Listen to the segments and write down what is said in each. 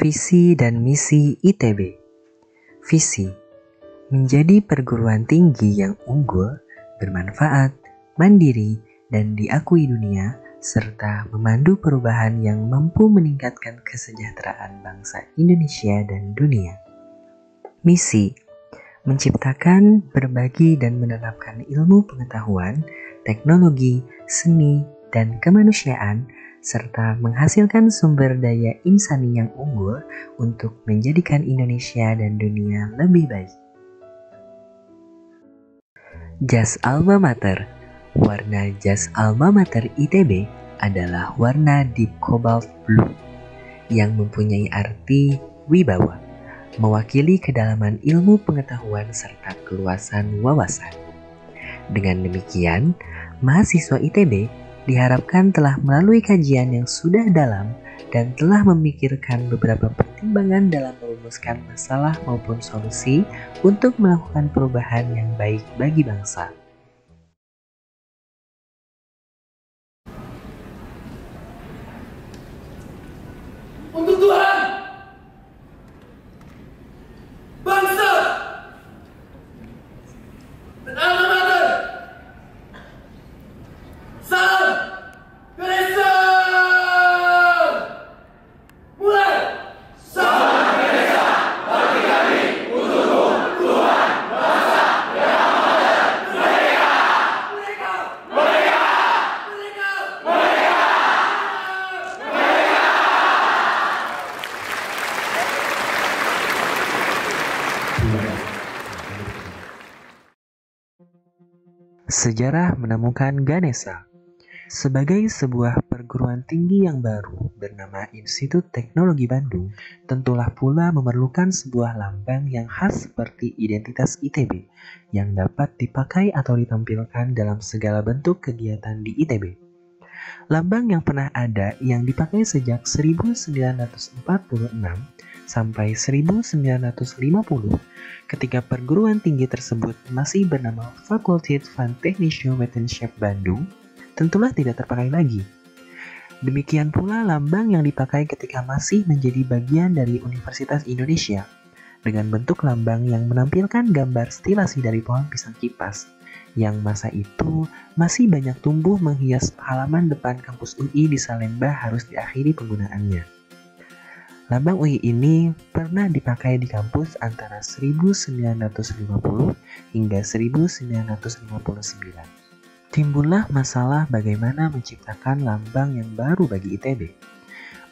Visi dan misi ITB. Visi, menjadi perguruan tinggi yang unggul, bermanfaat, mandiri, dan diakui dunia, serta memandu perubahan yang mampu meningkatkan kesejahteraan bangsa Indonesia dan dunia. Misi, menciptakan, berbagi, dan menerapkan ilmu pengetahuan, teknologi, seni, dan kemanusiaan, serta menghasilkan sumber daya insani yang unggul untuk menjadikan Indonesia dan dunia lebih baik. Jas Alma Mater. Warna jas Alma Mater ITB adalah warna deep cobalt blue yang mempunyai arti wibawa, mewakili kedalaman ilmu pengetahuan serta keluasan wawasan. Dengan demikian, mahasiswa ITB diharapkan telah melalui kajian yang sudah dalam dan telah memikirkan beberapa pertimbangan dalam merumuskan masalah maupun solusi untuk melakukan perubahan yang baik bagi bangsa. Untuk Tuhan, bangsa, dan alma mater. Salam Ganesha. Mulai. Salam Ganesha bagi kami untukmu Tuhan, bangsa, dan alma mater. Merdeka! Merdeka! Merdeka! Merdeka! Merdeka! Sejarah menemukan Ganesha. Sebagai sebuah perguruan tinggi yang baru bernama Institut Teknologi Bandung, tentulah pula memerlukan sebuah lambang yang khas seperti identitas ITB yang dapat dipakai atau ditampilkan dalam segala bentuk kegiatan di ITB. Lambang yang pernah ada yang dipakai sejak 1946 sampai 1950 ketika perguruan tinggi tersebut masih bernama Fakulteit van Technische Wetenschap Bandung, tentulah tidak terpakai lagi. Demikian pula lambang yang dipakai ketika masih menjadi bagian dari Universitas Indonesia, dengan bentuk lambang yang menampilkan gambar stilasi dari pohon pisang kipas, yang masa itu masih banyak tumbuh menghias halaman depan kampus UI di Salemba harus diakhiri penggunaannya. Lambang UI ini pernah dipakai di kampus antara 1950 hingga 1959. Timbullah masalah bagaimana menciptakan lambang yang baru bagi ITB.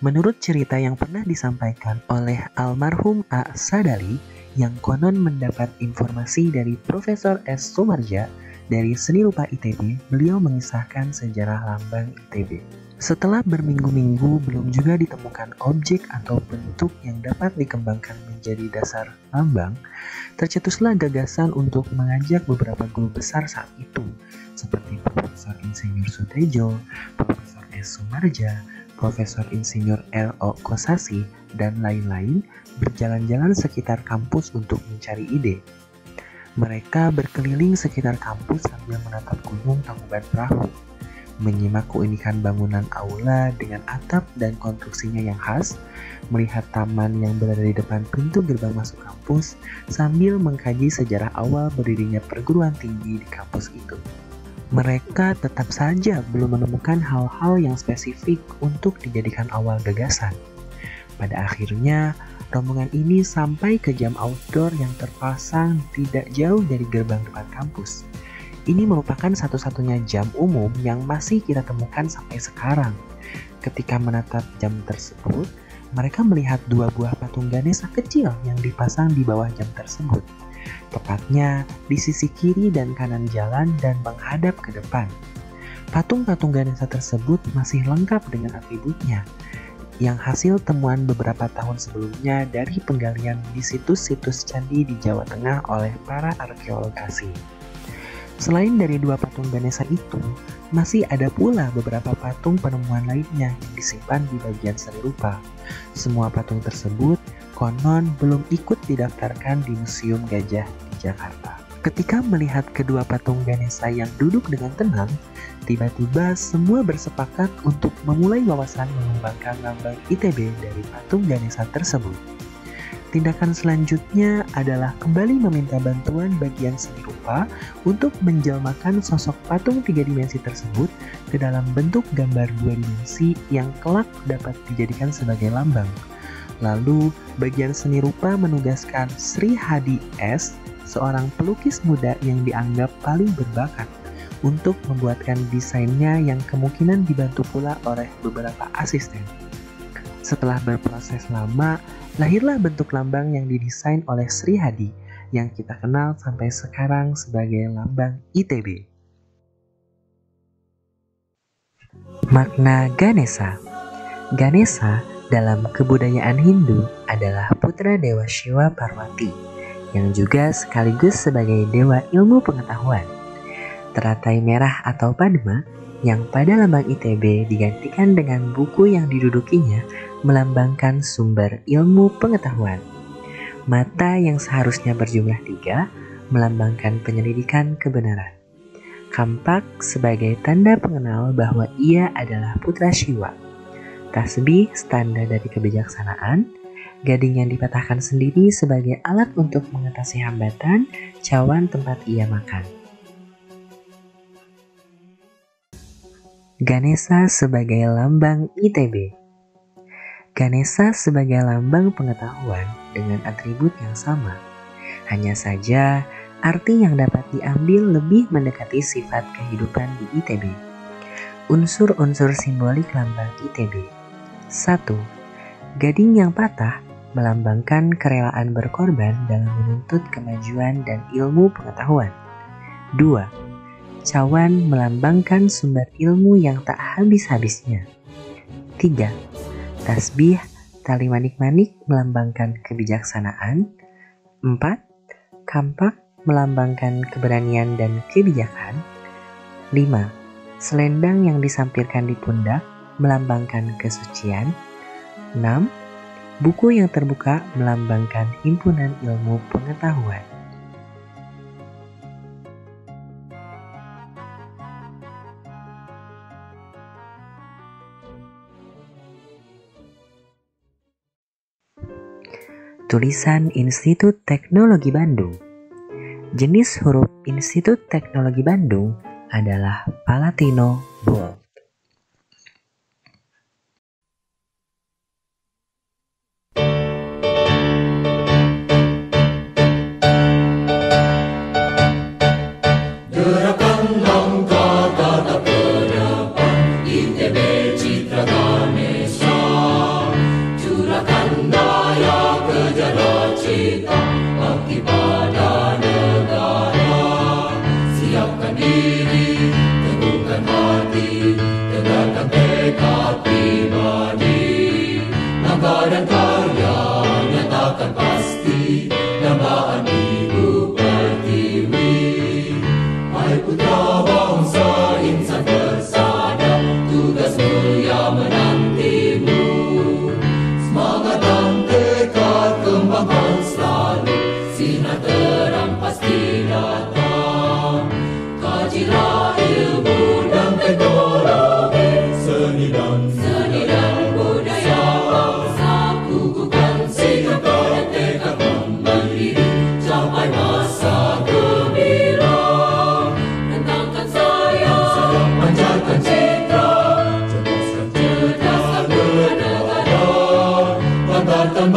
Menurut cerita yang pernah disampaikan oleh almarhum A. Sadali, yang konon mendapat informasi dari Profesor S. Sumarja dari Seni Rupa ITB, beliau mengisahkan sejarah lambang ITB. Setelah berminggu-minggu belum juga ditemukan objek atau bentuk yang dapat dikembangkan menjadi dasar lambang, tercetuslah gagasan untuk mengajak beberapa guru besar saat itu, seperti Profesor Insinyur Sutejo, Profesor S. Sumarja, Profesor Insinyur L.O. Kosasi, dan lain-lain berjalan-jalan sekitar kampus untuk mencari ide. Mereka berkeliling sekitar kampus sambil menatap gunung Tangkuban Perahu, menyimak keunikan bangunan aula dengan atap dan konstruksinya yang khas, melihat taman yang berada di depan pintu gerbang masuk kampus, sambil mengkaji sejarah awal berdirinya perguruan tinggi di kampus itu. Mereka tetap saja belum menemukan hal-hal yang spesifik untuk dijadikan awal gagasan. Pada akhirnya, rombongan ini sampai ke jam outdoor yang terpasang tidak jauh dari gerbang depan kampus. Ini merupakan satu-satunya jam umum yang masih kita temukan sampai sekarang. Ketika menatap jam tersebut, mereka melihat dua buah patung Ganesha kecil yang dipasang di bawah jam tersebut, tepatnya di sisi kiri dan kanan jalan dan menghadap ke depan. Patung-patung Ganesha tersebut masih lengkap dengan atributnya, yang hasil temuan beberapa tahun sebelumnya dari penggalian di situs-situs candi di Jawa Tengah oleh para arkeolog asing. Selain dari dua patung Ganesha itu, masih ada pula beberapa patung penemuan lainnya yang disimpan di bagian seni rupa. Semua patung tersebut konon belum ikut didaftarkan di Museum Gajah di Jakarta. Ketika melihat kedua patung Ganesha yang duduk dengan tenang, tiba-tiba semua bersepakat untuk memulai wawasan mengembangkan lambang ITB dari patung Ganesha tersebut. Tindakan selanjutnya adalah kembali meminta bantuan bagian seni rupa untuk menjelmakan sosok patung 3 dimensi tersebut ke dalam bentuk gambar 2 dimensi yang kelak dapat dijadikan sebagai lambang. Lalu, bagian seni rupa menugaskan Sri Hadi S., seorang pelukis muda yang dianggap paling berbakat, untuk membuatkan desainnya yang kemungkinan dibantu pula oleh beberapa asisten. Setelah berproses lama, lahirlah bentuk lambang yang didesain oleh Sri Hadi yang kita kenal sampai sekarang sebagai lambang ITB. Makna Ganesha. Ganesha dalam kebudayaan Hindu adalah putra Dewa Shiva Parwati, yang juga sekaligus sebagai dewa ilmu pengetahuan. Teratai merah atau padma yang pada lambang ITB digantikan dengan buku yang didudukinya melambangkan sumber ilmu pengetahuan. Mata yang seharusnya berjumlah 3 melambangkan penyelidikan kebenaran. Kampak sebagai tanda pengenal bahwa ia adalah putra Shiva. Tasbih tanda dari kebijaksanaan. Gading yang dipatahkan sendiri sebagai alat untuk mengatasi hambatan cawan tempat ia makan. Ganesha sebagai lambang ITB. Ganesha sebagai lambang pengetahuan dengan atribut yang sama. Hanya saja, arti yang dapat diambil lebih mendekati sifat kehidupan di ITB. Unsur-unsur simbolik lambang ITB. 1. Gading yang patah melambangkan kerelaan berkorban dalam menuntut kemajuan dan ilmu pengetahuan. 2. Cawan melambangkan sumber ilmu yang tak habis-habisnya. 3. Tasbih tali manik-manik melambangkan kebijaksanaan. 4. Kampak melambangkan keberanian dan kebijakan. 5. Selendang yang disampirkan di pundak melambangkan kesucian. 6. Buku yang terbuka melambangkan himpunan ilmu pengetahuan. Tulisan Institut Teknologi Bandung. Jenis huruf Institut Teknologi Bandung adalah Palatino Bold. Dan karya nyatakan pasti dambaan Ibu Pertiwi. Hai putra bangsa insan bersada, tugas mulia menantimu. Semangat dan tekad kembangkan selalu, sinar terang pasti datang. Kajilah ilmu dan teknologi, seni dan budaya. Cerdaskan negara, banggakan